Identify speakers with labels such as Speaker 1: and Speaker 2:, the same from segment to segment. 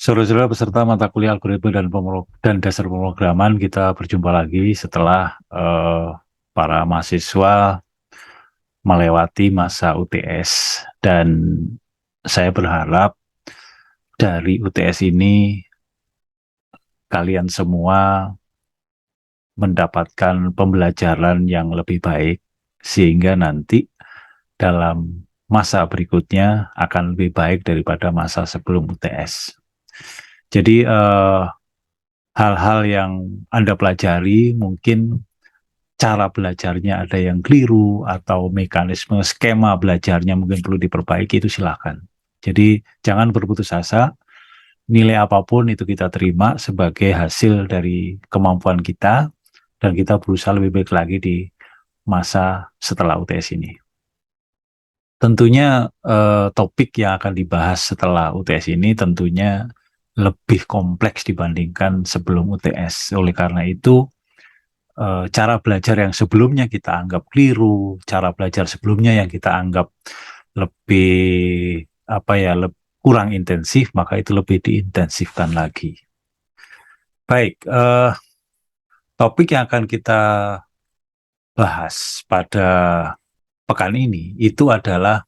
Speaker 1: Saudara-saudara peserta mata kuliah algoritma dan dasar pemrograman, kita berjumpa lagi setelah para mahasiswa melewati masa UTS. Dan saya berharap dari UTS ini kalian semua mendapatkan pembelajaran yang lebih baik, sehingga nanti dalam masa berikutnya akan lebih baik daripada masa sebelum UTS. Jadi hal-hal yang Anda pelajari mungkin cara belajarnya ada yang keliru atau mekanisme skema belajarnya mungkin perlu diperbaiki, itu silakan. Jadi jangan berputus asa, nilai apapun itu kita terima sebagai hasil dari kemampuan kita dan kita berusaha lebih baik lagi di masa setelah UTS ini. Tentunya topik yang akan dibahas setelah UTS ini tentunya lebih kompleks dibandingkan sebelum UTS. Oleh karena itu, cara belajar yang sebelumnya kita anggap keliru, cara belajar sebelumnya yang kita anggap lebih kurang intensif, maka itu lebih diintensifkan lagi. Baik, topik yang akan kita bahas pada pekan ini itu adalah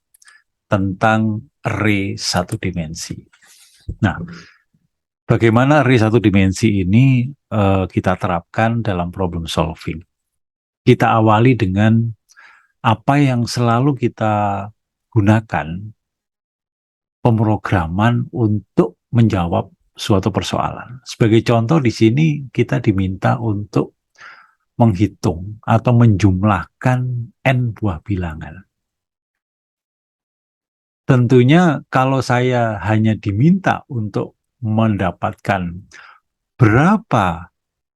Speaker 1: tentang array satu dimensi. Nah, bagaimana array satu dimensi ini kita terapkan dalam problem solving? Kita awali dengan apa yang selalu kita gunakan pemrograman untuk menjawab suatu persoalan. Sebagai contoh di sini kita diminta untuk menghitung atau menjumlahkan n buah bilangan. Tentunya kalau saya hanya diminta untuk mendapatkan berapa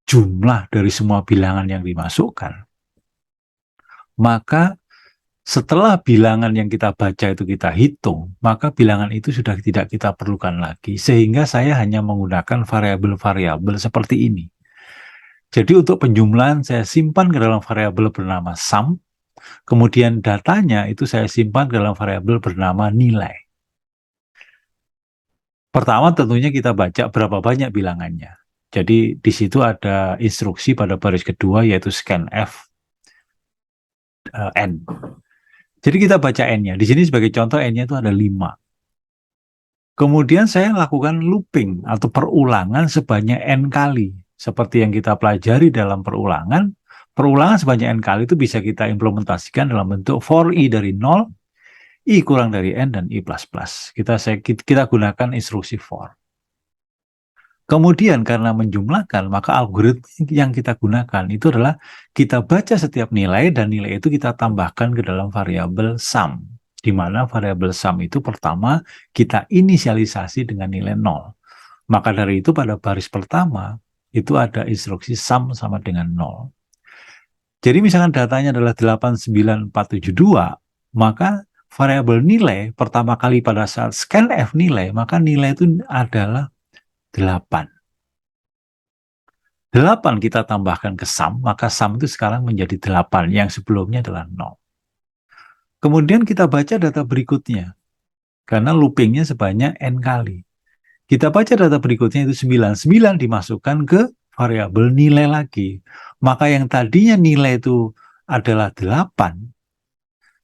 Speaker 1: jumlah dari semua bilangan yang dimasukkan, maka setelah bilangan yang kita baca itu kita hitung, maka bilangan itu sudah tidak kita perlukan lagi, sehingga saya hanya menggunakan variabel-variabel seperti ini. Jadi untuk penjumlahan saya simpan ke dalam variabel bernama sum, kemudian datanya itu saya simpan ke dalam variabel bernama nilai. Pertama tentunya kita baca berapa banyak bilangannya. Jadi di situ ada instruksi pada baris kedua yaitu scanf n. Jadi kita baca n-nya. Di sini sebagai contoh n-nya itu ada 5. Kemudian saya lakukan looping atau perulangan sebanyak n kali. Seperti yang kita pelajari dalam perulangan sebanyak n kali itu bisa kita implementasikan dalam bentuk for i dari 0, i kurang dari n, dan i plus plus. Kita gunakan instruksi for. Kemudian karena menjumlahkan, maka algoritma yang kita gunakan itu adalah kita baca setiap nilai dan nilai itu kita tambahkan ke dalam variabel sum. Di mana variabel sum itu pertama kita inisialisasi dengan nilai 0. Maka dari itu pada baris pertama itu ada instruksi sum sama dengan 0. Jadi misalkan datanya adalah 89472, maka variabel nilai pertama kali pada saat scanf nilai, maka nilai itu adalah 8. 8 kita tambahkan ke sum, maka sum itu sekarang menjadi 8, yang sebelumnya adalah 0. Kemudian kita baca data berikutnya, karena loopingnya sebanyak n kali. Kita baca data berikutnya itu 9. 9 dimasukkan ke variabel nilai lagi. Maka yang tadinya nilai itu adalah 8,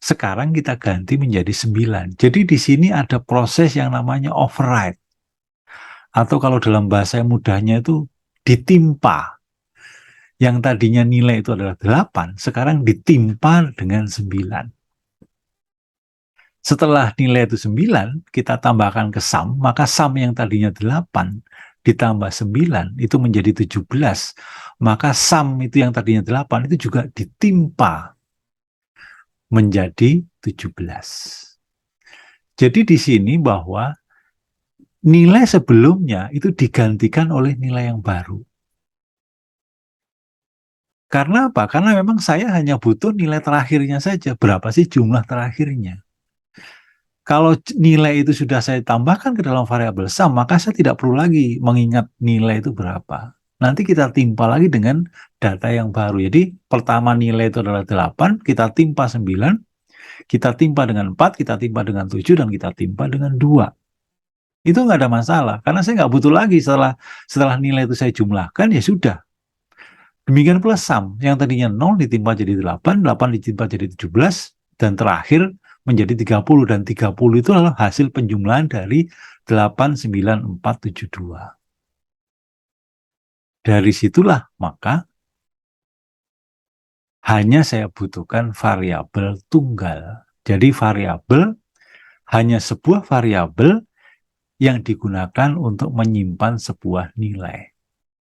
Speaker 1: sekarang kita ganti menjadi 9. Jadi di sini ada proses yang namanya override. Atau kalau dalam bahasa yang mudahnya itu ditimpa. Yang tadinya nilai itu adalah 8, sekarang ditimpa dengan 9. Setelah nilai itu 9, kita tambahkan ke sum, maka sum yang tadinya 8 ditambah 9 itu menjadi 17. Maka sum itu yang tadinya 8 itu juga ditimpa menjadi 17. Jadi di sini bahwa nilai sebelumnya itu digantikan oleh nilai yang baru. Karena apa? Karena memang saya hanya butuh nilai terakhirnya saja. Berapa sih jumlah terakhirnya? Kalau nilai itu sudah saya tambahkan ke dalam variabel sum, maka saya tidak perlu lagi mengingat nilai itu berapa. Nanti kita timpa lagi dengan data yang baru. Jadi pertama nilai itu adalah 8, kita timpa 9, kita timpa dengan 4, kita timpa dengan 7, dan kita timpa dengan 2. Itu nggak ada masalah, karena saya nggak butuh lagi setelah nilai itu saya jumlahkan, ya sudah. Demikian pula sum, yang tadinya 0 ditimpa jadi 8, 8 ditimpa jadi 17, dan terakhir menjadi 30, dan 30 itu adalah hasil penjumlahan dari 8, 9, 4, 7, 2. Dari situlah maka hanya saya butuhkan variabel tunggal. Jadi variabel hanya sebuah variabel yang digunakan untuk menyimpan sebuah nilai.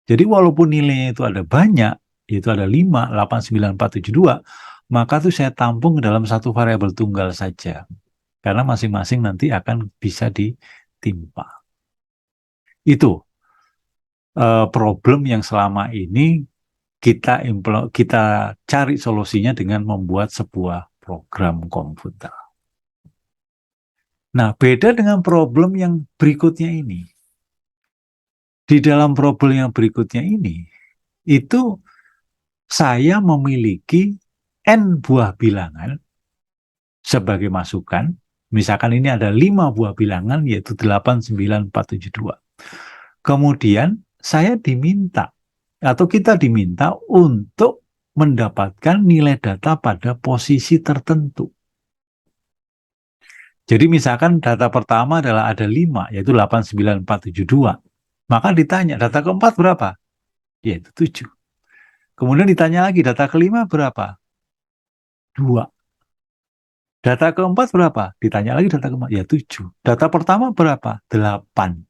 Speaker 1: Jadi walaupun nilainya itu ada banyak, yaitu ada 5, 8, 9, 4, 7, 2, maka itu saya tampung ke dalam satu variabel tunggal saja. Karena masing-masing nanti akan bisa ditimpa. Itu problem yang selama ini kita cari solusinya dengan membuat sebuah program komputer. Nah, beda dengan problem yang berikutnya ini. Di dalam problem yang berikutnya ini, itu saya memiliki N buah bilangan sebagai masukan. Misalkan ini ada 5 buah bilangan, yaitu 8, 9, 4, 7, 2. Kemudian saya diminta, atau kita diminta untuk mendapatkan nilai data pada posisi tertentu. Jadi misalkan data pertama adalah ada 5, yaitu 8, 9, 4, 7, 2. Maka ditanya, data keempat berapa? Yaitu 7. Kemudian ditanya lagi, data kelima berapa? 2. Data keempat berapa? Ditanya lagi data keempat, ya 7. Data pertama berapa? 8.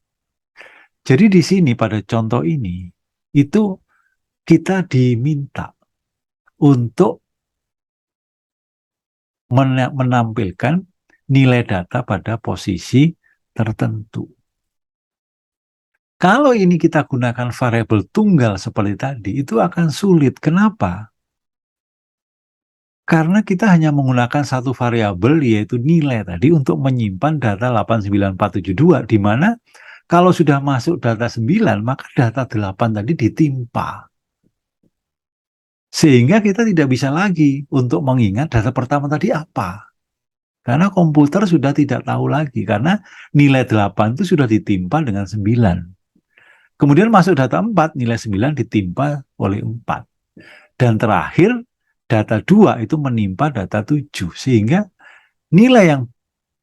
Speaker 1: Jadi di sini pada contoh ini, itu kita diminta untuk menampilkan nilai data pada posisi tertentu. Kalau ini kita gunakan variabel tunggal seperti tadi, itu akan sulit. Kenapa? Karena kita hanya menggunakan satu variabel, yaitu nilai tadi, untuk menyimpan data 8, 9, 4, 7, 2, di mana kalau sudah masuk data 9, maka data 8 tadi ditimpa. Sehingga kita tidak bisa lagi untuk mengingat data pertama tadi apa. Karena komputer sudah tidak tahu lagi, karena nilai 8 itu sudah ditimpa dengan 9. Kemudian masuk data 4, nilai 9 ditimpa oleh 4. Dan terakhir, data 2 itu menimpa data 7. Sehingga nilai yang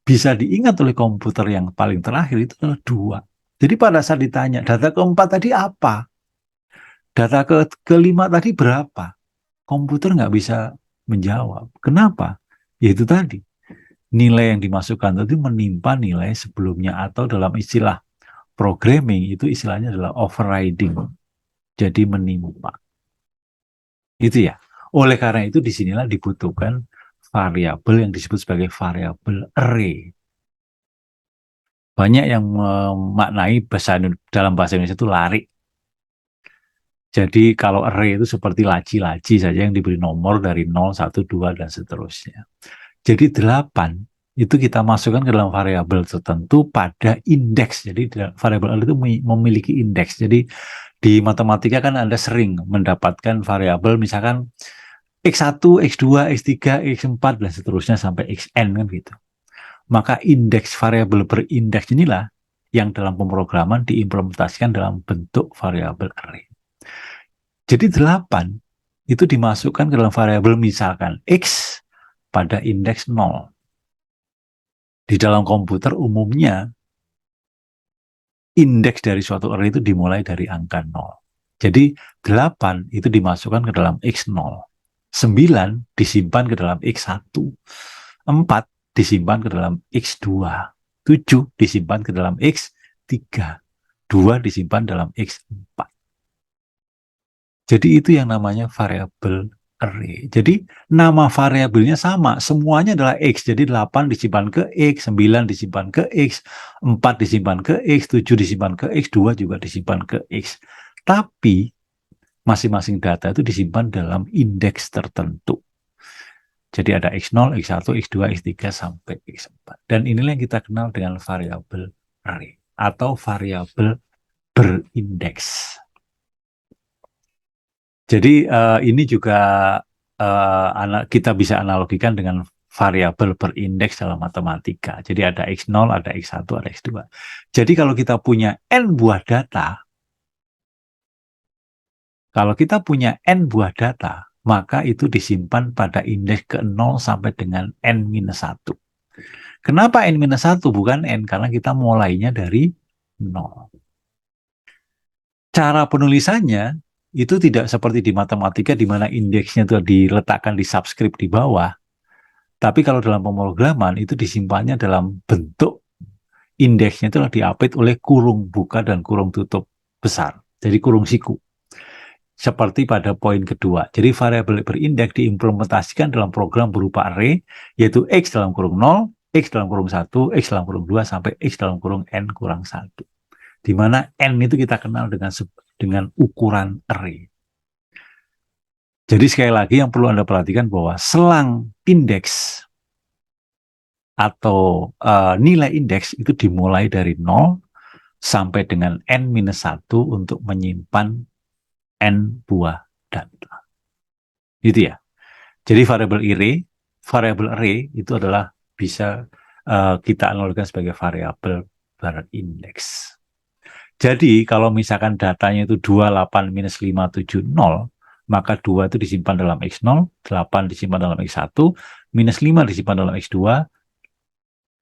Speaker 1: bisa diingat oleh komputer yang paling terakhir itu adalah 2. Jadi pada saat ditanya, data keempat tadi apa? Data kelima tadi berapa? Komputer nggak bisa menjawab. Kenapa? Yaitu tadi, nilai yang dimasukkan tadi menimpa nilai sebelumnya, atau dalam istilah programming itu istilahnya adalah overriding. Jadi menimpa. Itu ya. Oleh karena itu disinilah dibutuhkan variabel yang disebut sebagai variabel array. Banyak yang memaknai dalam bahasa Indonesia itu lari. Jadi kalau array itu seperti laci-laci saja yang diberi nomor dari 0, 1, 2, dan seterusnya. Jadi 8 itu kita masukkan ke dalam variabel tertentu pada indeks. Jadi variabel array itu memiliki indeks. Jadi di matematika kan Anda sering mendapatkan variabel misalkan X1, X2, X3, X4, dan seterusnya sampai Xn kan gitu. Maka indeks variabel berindeks inilah yang dalam pemrograman diimplementasikan dalam bentuk variabel array. Jadi 8 itu dimasukkan ke dalam variabel misalkan X pada indeks 0. Di dalam komputer umumnya indeks dari suatu array itu dimulai dari angka 0. Jadi 8 itu dimasukkan ke dalam X0. 9 disimpan ke dalam X1. 4 disimpan ke dalam X2. 7 disimpan ke dalam X3. 2 disimpan dalam X4. Jadi itu yang namanya variabel array. Jadi nama variabelnya sama, semuanya adalah X. Jadi 8 disimpan ke X, 9 disimpan ke X, 4 disimpan ke X, 7 disimpan ke X, 2 juga disimpan ke X. Tapi masing-masing data itu disimpan dalam indeks tertentu. Jadi ada X0, X1, X2, X3 sampai X4. Dan inilah yang kita kenal dengan variabel array atau variabel berindeks. Jadi ini juga kita bisa analogikan dengan variabel berindeks dalam matematika. Jadi ada X0, ada X1, ada X2. Jadi kalau kita punya N buah data, maka itu disimpan pada indeks ke 0 sampai dengan N-1. Kenapa N-1 bukan N? Karena kita mulainya dari 0. Cara penulisannya itu tidak seperti di matematika di mana indeksnya itu diletakkan di subscript di bawah. Tapi kalau dalam pemrograman itu disimpannya dalam bentuk indeksnya itu diapit oleh kurung buka dan kurung tutup besar. Jadi kurung siku. Seperti pada poin kedua. Jadi variabel berindeks diimplementasikan dalam program berupa array, yaitu X dalam kurung 0, X dalam kurung 1, X dalam kurung 2, sampai X dalam kurung N kurang 1. Di mana N itu kita kenal dengan ukuran array. Jadi sekali lagi yang perlu Anda perhatikan bahwa selang indeks atau nilai indeks itu dimulai dari 0 sampai dengan N-1 untuk menyimpan N buah data. Gitu ya. Jadi variabel array itu adalah bisa kita analogikan sebagai variabel berindeks. Jadi kalau misalkan datanya itu 28 minus 570, maka 2 itu disimpan dalam X0, 8 disimpan dalam X1, minus 5 disimpan dalam X2,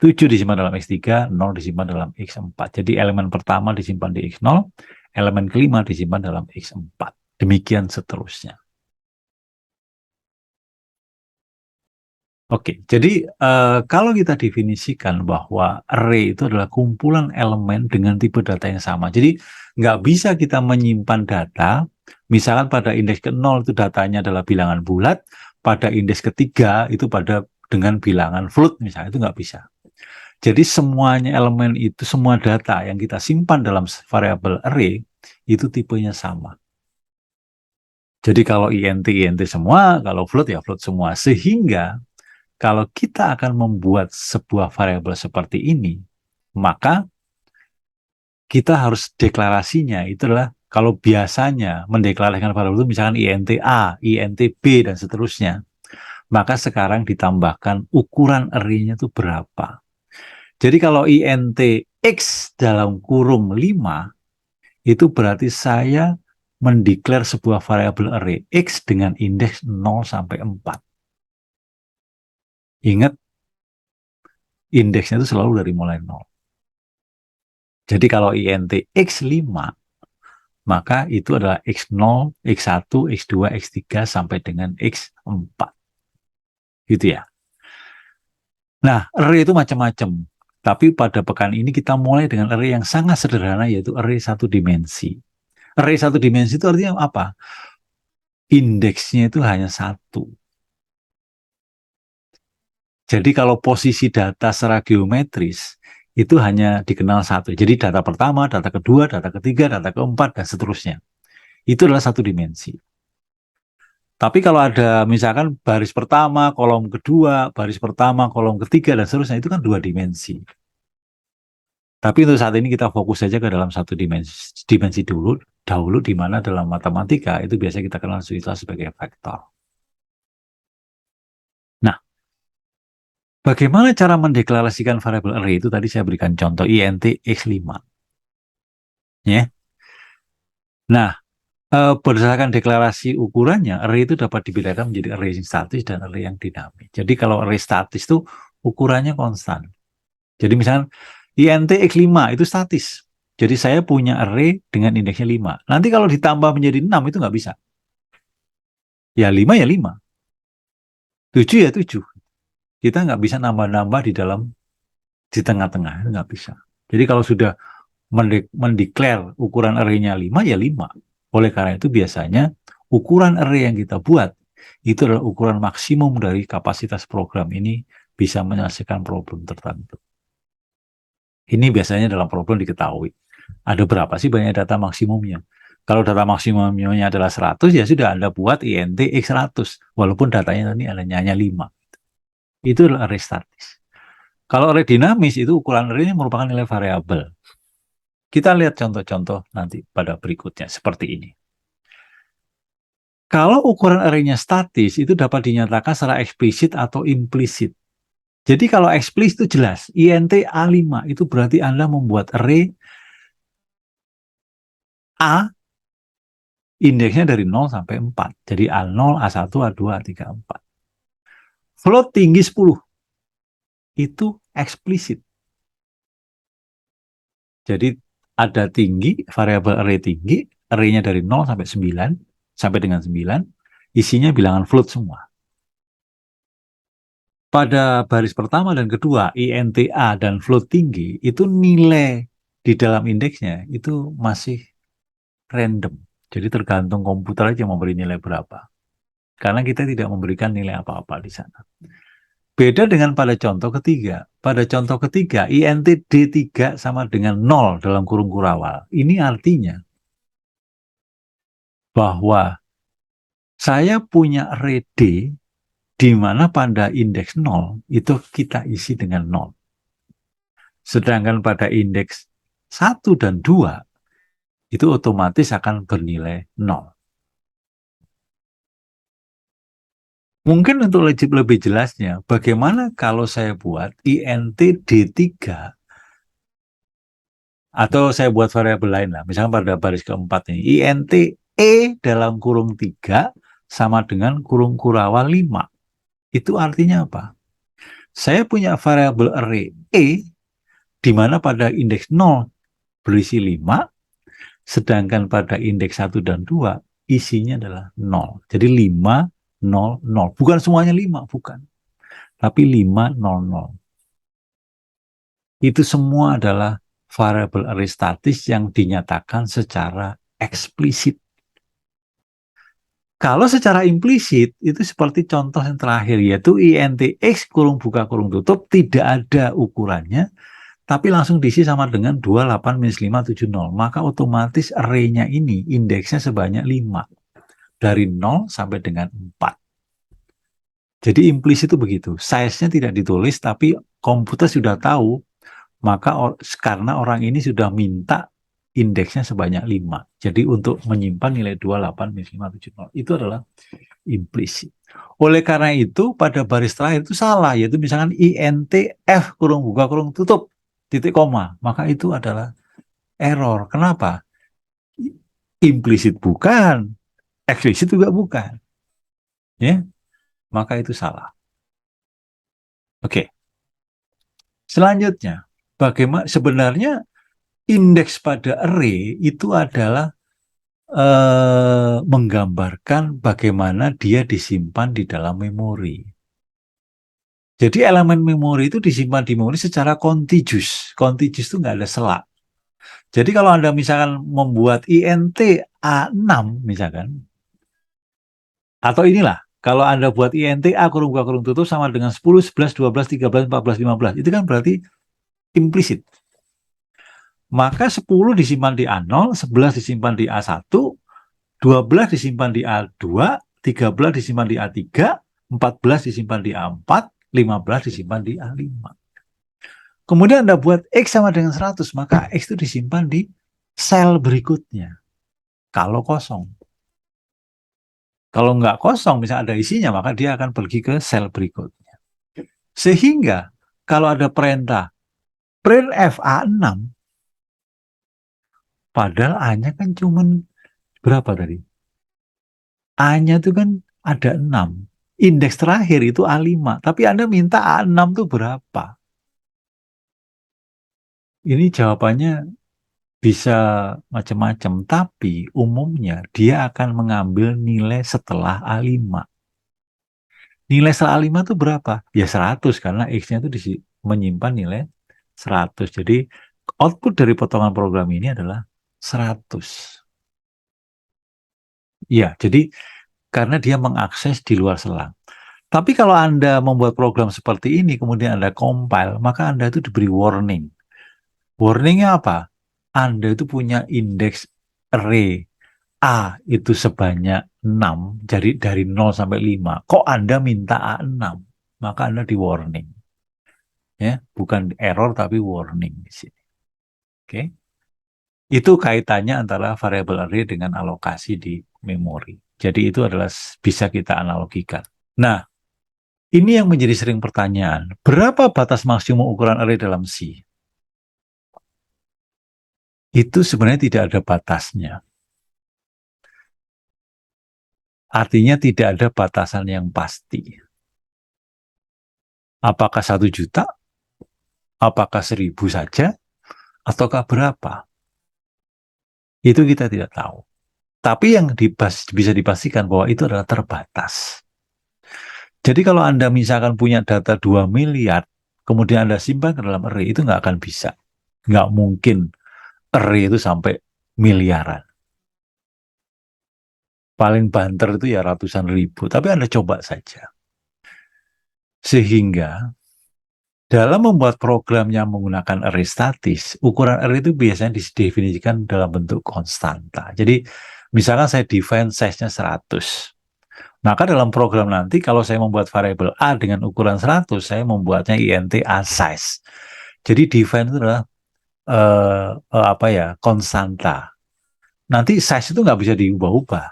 Speaker 1: 7 disimpan dalam X3, 0 disimpan dalam X4. Jadi elemen pertama disimpan di X0, elemen kelima disimpan dalam X4. Demikian seterusnya. Oke, jadi kalau kita definisikan bahwa array itu adalah kumpulan elemen dengan tipe data yang sama. Jadi nggak bisa kita menyimpan data, misalkan pada indeks ke-0 itu datanya adalah bilangan bulat, pada indeks ketiga itu dengan bilangan float misalnya, itu nggak bisa. Jadi semuanya elemen itu, semua data yang kita simpan dalam variabel array, itu tipenya sama. Jadi kalau int semua, kalau float ya float semua. Sehingga kalau kita akan membuat sebuah variabel seperti ini, maka kita harus deklarasinya. Itu adalah kalau biasanya mendeklarasikan variabel itu misalkan int A, int B, dan seterusnya. Maka sekarang ditambahkan ukuran array-nya itu berapa. Jadi kalau int X dalam kurung 5, itu berarti saya mendeklar sebuah variabel array X dengan indeks 0 sampai 4. Ingat, indeksnya itu selalu dari mulai 0. Jadi kalau int X5, maka itu adalah X0, X1, X2, X3, sampai dengan X4. Gitu ya. Nah, array itu macam-macam. Tapi pada pekan ini kita mulai dengan array yang sangat sederhana, yaitu array satu dimensi. Array satu dimensi itu artinya apa? Indeksnya itu hanya satu. Jadi kalau posisi data secara geometris itu hanya dikenal satu. Jadi data pertama, data kedua, data ketiga, data keempat, dan seterusnya. Itu adalah satu dimensi. Tapi kalau ada misalkan baris pertama, kolom kedua, baris pertama, kolom ketiga, dan seterusnya, itu kan dua dimensi. Tapi untuk saat ini kita fokus saja ke dalam satu dimensi dahulu, di mana dalam matematika itu biasa kita kenal sebagai vektor. Nah, bagaimana cara mendeklarasikan variabel array itu tadi saya berikan contoh int x5. Ya. Nah, berdasarkan deklarasi ukurannya, array itu dapat dibedakan menjadi array yang statis dan array yang dinamis. Jadi kalau array statis itu ukurannya konstan. Jadi misalnya int x5 itu statis. Jadi saya punya array dengan indeksnya 5. Nanti kalau ditambah menjadi 6 itu nggak bisa. Ya 5 ya 5. 7 ya 7. Kita nggak bisa nambah-nambah di tengah-tengah, nggak bisa. Jadi kalau sudah mendeklar ukuran array-nya 5 ya 5. Oleh karena itu biasanya ukuran array yang kita buat itu adalah ukuran maksimum dari kapasitas program ini bisa menyelesaikan problem tertentu. Ini biasanya dalam problem diketahui. Ada berapa sih banyak data maksimumnya? Kalau data maksimumnya adalah 100, ya sudah Anda buat int x100. Walaupun datanya tadi hanya 5. Itu adalah array statis. Kalau array dinamis, itu ukuran array-nya merupakan nilai variabel. Kita lihat contoh-contoh nanti pada berikutnya, seperti ini. Kalau ukuran array-nya statis, itu dapat dinyatakan secara eksplisit atau implisit. Jadi kalau explicit itu jelas, int A5 itu berarti Anda membuat array A indeksnya dari 0 sampai 4. Jadi A0, A1, A2, A3, A4. Float tinggi 10 itu eksplisit. Jadi ada tinggi, variabel array tinggi, array-nya dari 0 sampai 9, sampai dengan 9, isinya bilangan float semua. Pada baris pertama dan kedua, INTA dan float tinggi, itu nilai di dalam indeksnya itu masih random. Jadi tergantung komputer aja memberi nilai berapa. Karena kita tidak memberikan nilai apa-apa di sana. Beda dengan pada contoh ketiga. Pada contoh ketiga, int D3 sama dengan 0 dalam kurung kurawal. Ini artinya bahwa saya punya array D di mana pada indeks 0 itu kita isi dengan 0. Sedangkan pada indeks 1 dan 2 itu otomatis akan bernilai 0. Mungkin untuk lebih jelasnya, bagaimana kalau saya buat int D3 atau saya buat variabel lain lah, misalnya pada baris keempat ini, int E dalam kurung 3 sama dengan kurung kurawal 5. Itu artinya apa? Saya punya variabel array E di mana pada indeks 0 berisi 5, sedangkan pada indeks 1 dan 2 isinya adalah 0. Jadi 5, 0, 0. Bukan semuanya 5, bukan. Tapi 5, 0, 0. Itu semua adalah variabel array statis yang dinyatakan secara eksplisit. Kalau secara implisit, itu seperti contoh yang terakhir, yaitu int x kurung buka kurung tutup, tidak ada ukurannya, tapi langsung diisi sama dengan 28 minus 5, 70. Maka otomatis array-nya ini indeksnya sebanyak 5. Dari 0 sampai dengan 4. Jadi implisit itu begitu. Size-nya tidak ditulis, tapi komputer sudah tahu, maka karena orang ini sudah minta indeksnya sebanyak 5. Jadi untuk menyimpan nilai 28 minus 5, 70. Itu adalah implisit. Oleh karena itu, pada baris terakhir itu salah, yaitu misalkan int f kurung buka kurung tutup, titik koma. Maka itu adalah error. Kenapa? Implisit bukan, eksplisit juga bukan. Ya, maka itu salah. Oke. Selanjutnya, bagaimana sebenarnya indeks pada array itu adalah menggambarkan bagaimana dia disimpan di dalam memori. Jadi elemen memori itu disimpan di memori secara contiguous. Contiguous itu nggak ada sela. Jadi kalau Anda misalkan membuat int A6 misalkan, atau inilah, kalau Anda buat int A kurung buka kurung tutup sama dengan 10, 11, 12, 13, 14, 15, itu kan berarti implisit. Maka 10 disimpan di A0, 11 disimpan di A1, 12 disimpan di A2, 13 disimpan di A3, 14 disimpan di A4, 15 disimpan di A5. Kemudian Anda buat X sama dengan 100, maka X itu disimpan di sel berikutnya. Kalau kosong. Kalau nggak kosong, misalnya ada isinya, maka dia akan pergi ke sel berikutnya. Sehingga kalau ada perintah print FA6, padahal A-nya kan cuma berapa tadi? A-nya itu kan ada 6. Indeks terakhir itu A5. Tapi Anda minta A6 itu berapa? Ini jawabannya bisa macam-macam. Tapi umumnya dia akan mengambil nilai setelah A5. Nilai setelah A5 itu berapa? Ya 100 karena X-nya itu menyimpan nilai 100. Jadi output dari potongan program ini adalah 100. Ya, jadi karena dia mengakses di luar selang. Tapi kalau Anda membuat program seperti ini, kemudian Anda compile, maka Anda itu diberi warning. Warningnya apa? Anda itu punya indeks array A itu sebanyak 6, jadi dari 0 sampai 5. Kok Anda minta A6? Maka Anda di warning. Ya, bukan error tapi warning di sini. Oke. Itu kaitannya antara variabel array dengan alokasi di memori. Jadi itu adalah bisa kita analogikan. Nah, Ini yang menjadi sering pertanyaan. Berapa batas maksimum ukuran array dalam C? Itu sebenarnya tidak ada batasnya. Artinya tidak ada batasan yang pasti. Apakah 1 juta? Apakah 1000 saja? Ataukah berapa? Itu kita tidak tahu. Tapi yang bisa dipastikan bahwa itu adalah terbatas. Jadi kalau Anda misalkan punya data 2 miliar, kemudian Anda simpan ke dalam array, itu nggak akan bisa. Nggak mungkin array itu sampai miliaran. Paling banter itu ya ratusan ribu. Tapi Anda coba saja. Sehingga dalam membuat program yang menggunakan array statis, ukuran array itu biasanya didefinisikan dalam bentuk konstanta. Jadi misalkan saya define size-nya 100. Maka dalam program nanti kalau saya membuat variabel A dengan ukuran 100, saya membuatnya int A size. Jadi define itu adalah konstanta. Nanti size itu nggak bisa diubah-ubah.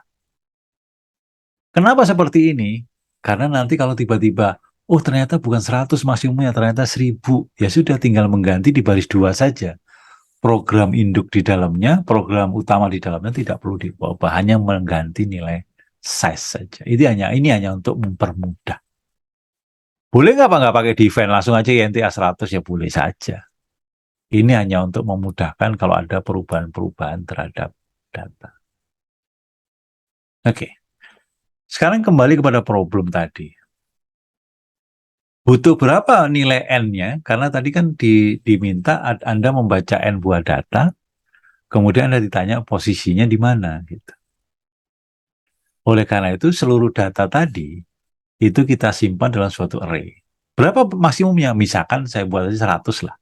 Speaker 1: Kenapa seperti ini? Karena nanti kalau tiba-tiba, oh ternyata bukan 100 maksimumnya, ternyata 1000. Ya sudah tinggal mengganti di baris 2 saja. Program induk di dalamnya, program utama di dalamnya tidak perlu diubah, hanya mengganti nilai size saja. Ini hanya untuk mempermudah. Boleh nggak pakai define langsung aja int A100 ya boleh saja. Ini hanya untuk memudahkan kalau ada perubahan-perubahan terhadap data. Oke. Sekarang kembali kepada problem tadi. Butuh berapa nilai n-nya? Karena tadi kan diminta Anda membaca n buah data, kemudian Anda ditanya posisinya di mana gitu. Oleh karena itu seluruh data tadi itu kita simpan dalam suatu array. Berapa maksimumnya? Misalkan saya buat aja 100 lah.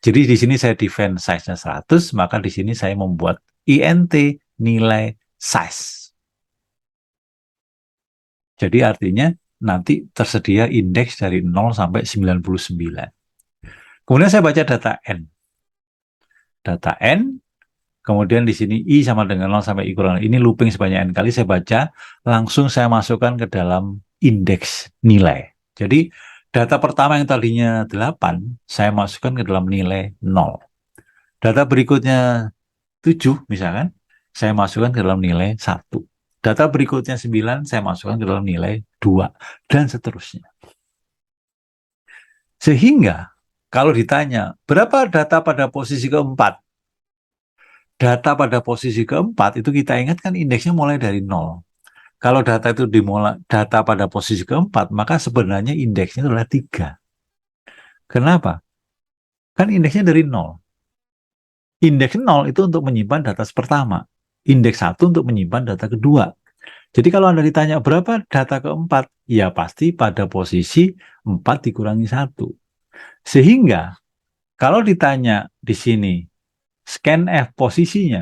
Speaker 1: Jadi di sini saya define size-nya 100, maka di sini saya membuat int nilai size. Jadi artinya nanti tersedia indeks dari 0 sampai 99. Kemudian saya baca data n. Data n, kemudian di sini i sama dengan 0 sampai i kurang. Ini looping sebanyak n kali saya baca, langsung saya masukkan ke dalam indeks nilai. Jadi data pertama yang tadinya 8, saya masukkan ke dalam nilai 0. Data berikutnya 7 misalkan, saya masukkan ke dalam nilai 1. Data berikutnya 9, saya masukkan ke dalam nilai 2, dan seterusnya. Sehingga, kalau ditanya, berapa data pada posisi keempat? Data pada posisi keempat, itu kita ingat kan indeksnya mulai dari 0. Kalau data itu dimulai data pada posisi keempat, maka sebenarnya indeksnya adalah 3. Kenapa? Kan indeksnya dari 0. Indeks 0 itu untuk menyimpan data pertama. Indeks 1 untuk menyimpan data kedua. Jadi kalau Anda ditanya berapa data keempat, ya pasti pada posisi 4 dikurangi 1. Sehingga kalau ditanya di sini scanf posisinya,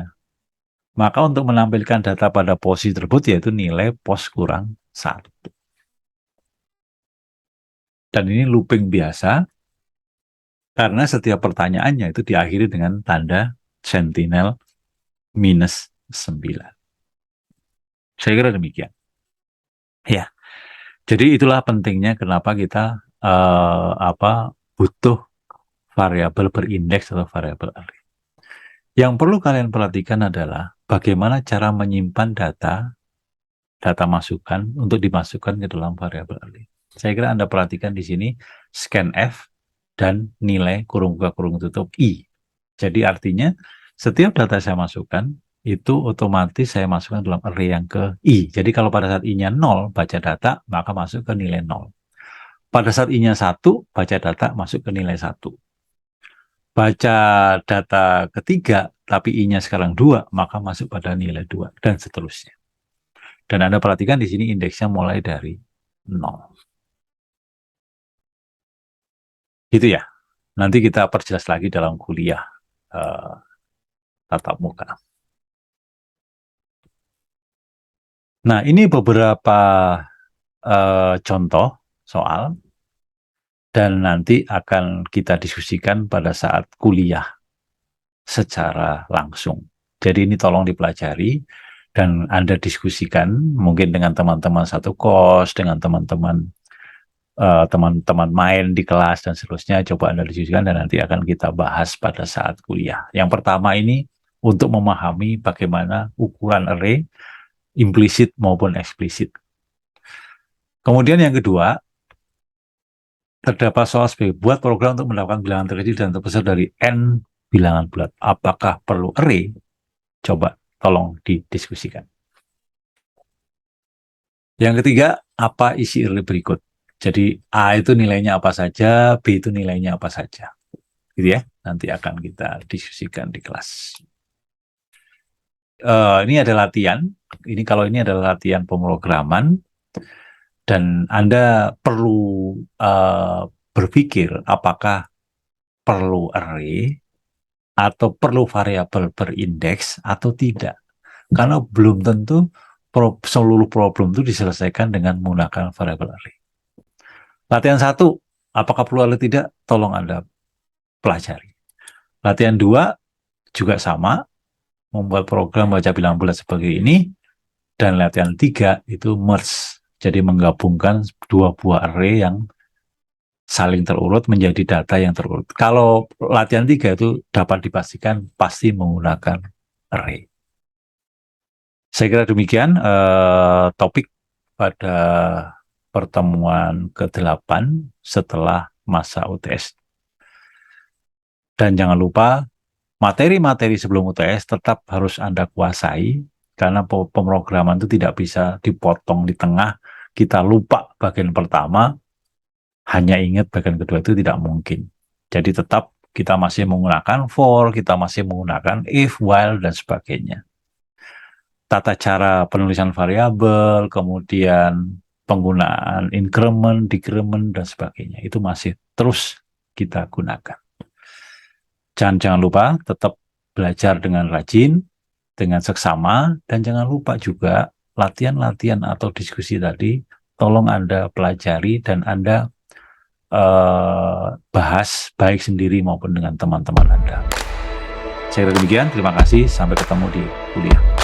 Speaker 1: maka untuk menampilkan data pada posisi tersebut yaitu nilai pos kurang 1. Dan ini looping biasa, karena setiap pertanyaannya itu diakhiri dengan tanda sentinel -9. Saya kira demikian. Ya, jadi itulah pentingnya kenapa kita butuh variabel berindeks atau variabel array. Yang perlu kalian perhatikan adalah bagaimana cara menyimpan data masukan untuk dimasukkan ke dalam variabel array. Saya kira Anda perhatikan di sini scanf dan nilai kurung buka kurung tutup i. Jadi artinya setiap data saya masukkan itu otomatis saya masukkan dalam array yang ke i. Jadi kalau pada saat i-nya 0 baca data maka masuk ke nilai 0. Pada saat i-nya 1 baca data masuk ke nilai 1. Baca data ketiga tapi i-nya sekarang 2 maka masuk pada nilai 2 dan seterusnya. Dan Anda perhatikan di sini indeksnya mulai dari 0. Gitu ya. Nanti kita perjelas lagi dalam kuliah tatap muka. Nah, ini beberapa contoh soal dan nanti akan kita diskusikan pada saat kuliah secara langsung. Jadi ini tolong dipelajari dan Anda diskusikan mungkin dengan teman-teman satu kos, dengan teman-teman teman-teman main di kelas dan seterusnya, coba Anda diskusikan dan nanti akan kita bahas pada saat kuliah. Yang pertama ini untuk memahami bagaimana ukuran array implisit maupun eksplisit. Kemudian yang kedua, terdapat soal sebagai buat program untuk mendapatkan bilangan terkecil dan terbesar dari n bilangan bulat. Apakah perlu array? Coba tolong didiskusikan. Yang ketiga, apa isi array berikut? Jadi A itu nilainya apa saja, B itu nilainya apa saja. Gitu ya, nanti akan kita diskusikan di kelas. Ini ada latihan. Kalau ini adalah latihan pemrograman, dan Anda perlu berpikir apakah perlu array atau perlu variabel berindeks atau tidak. Karena belum tentu seluruh problem itu diselesaikan dengan menggunakan variabel array. Latihan 1, apakah perlu atau tidak? Tolong Anda pelajari. Latihan 2 juga sama, membuat program baca bilangan bulat sebagai ini. Dan latihan 3 itu merge, jadi menggabungkan dua buah array yang saling terurut menjadi data yang terurut. Kalau latihan 3 itu dapat dipastikan pasti menggunakan array. Saya kira demikian topik pada pertemuan ke-8 setelah masa UTS. Dan jangan lupa, materi-materi sebelum UTS tetap harus Anda kuasai, karena pemrograman itu tidak bisa dipotong di tengah, kita lupa bagian pertama, hanya ingat bagian kedua itu tidak mungkin. Jadi tetap kita masih menggunakan for, kita masih menggunakan if, while, dan sebagainya. Tata cara penulisan variabel, kemudian penggunaan increment, decrement, dan sebagainya. Itu masih terus kita gunakan. Jangan lupa tetap belajar dengan rajin, dengan seksama, dan jangan lupa juga latihan-latihan atau diskusi tadi, tolong Anda pelajari dan Anda bahas baik sendiri maupun dengan teman-teman Anda. Saya kira demikian, terima kasih, sampai ketemu di kuliah.